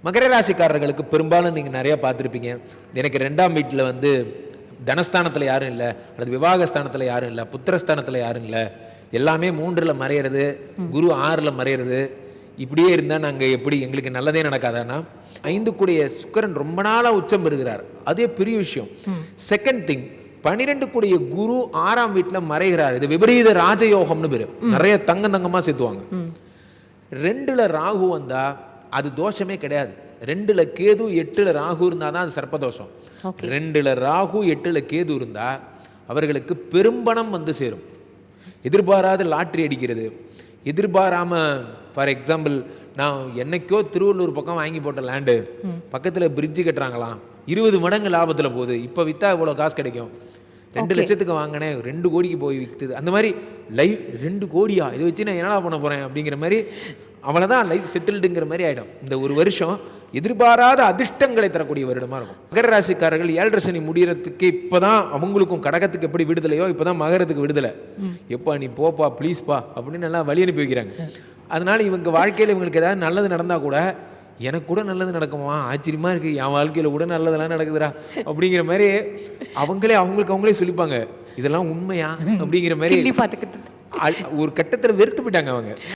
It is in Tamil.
மகர ராசிக்காரர்களுக்கு பெரும்பாலும் நீங்கள் நிறையா பார்த்துருப்பீங்க. எனக்கு 2ஆம் வீட்டில் வந்து தனஸ்தானத்தில் யாரும் இல்லை, அல்லது விவாகஸ்தானத்தில் யாரும் இல்லை, புத்திரஸ்தானத்தில் யாரும் இல்லை, எல்லாமே 3ல் மறையிறது, குரு 6ல் மறையிறது, இப்படியே இருந்தால் நாங்கள் எப்படி எங்களுக்கு நல்லதே நடக்காதான்னா 5 கூடிய சுக்கிரன் ரொம்ப நாளாக உச்சம் பெறுகிறார். அதே பெரிய விஷயம். செகண்ட் திங், 12 கூடிய குரு 6ஆம் வீட்டில் மறைகிறார். இது விபரீத ராஜயோகம்னு பேர். நிறைய தங்கமாக சேர்த்துவாங்க. 2ல் ராகு வந்தா அது தோஷமே கிடையாது. 2ல் கேது 8ல் ராகு இருந்தால் தான் அது சர்ப்பதோஷம். 2ல் ராகு 8ல் கேது இருந்தா அவர்களுக்கு பெரும்பணம் வந்து சேரும். எதிர்பாராத லாட்ரி அடிக்கிறது, எதிர்பாராம, ஃபார் எக்ஸாம்பிள், நான் என்னைக்கோ திருவள்ளூர் பக்கம் வாங்கி போட்ட லேண்டு பக்கத்தில் பிரிட்ஜு கட்டுறாங்களாம், 20 மடங்கு லாபத்தில் போகுது, இப்போ விற்றா இவ்வளோ காசு கிடைக்கும், 2 லட்சத்துக்கு வாங்கினேன் 2 கோடிக்கு போய் விற்குது. அந்த மாதிரி லைவ் 2 கோடியா, இதை வச்சு நான் என்னடா பண்ண போகிறேன் அப்படிங்கிற மாதிரி, அவ்வளோதான் லைஃப் செட்டில்டுங்கிற மாதிரி ஆகிடும். இந்த ஒரு வருஷம் எதிர்பாராத அதிர்ஷ்டங்களை தரக்கூடிய வருடமாக இருக்கும். மகர ராசிக்காரர்கள் 7.5 சனி முடிகிறதுக்கு இப்போ தான் அவங்களுக்கும் கடகத்துக்கு எப்படி விடுதலையோ இப்போ தான் மகரத்துக்கு விடுதலை. எப்பா நீ போப்பா ப்ளீஸ்ப்பா அப்படின்னு எல்லாம் வழி அனுப்பி வைக்கிறாங்க. அதனால இவங்க வாழ்க்கையில் இவங்களுக்கு ஏதாவது நல்லது நடந்தால் கூட, எனக்கு கூட நல்லது நடக்குமா, ஆச்சரியமாக இருக்குது, என் வாழ்க்கையில் கூட நல்லதெல்லாம் நடக்குதுடா அப்படிங்கிற மாதிரி அவங்களே சொல்லிப்பாங்க. இதெல்லாம் உண்மையா அப்படிங்கிற மாதிரி ஒரு கட்டத்தில் வெறுத்து போயிட்டாங்க அவங்க.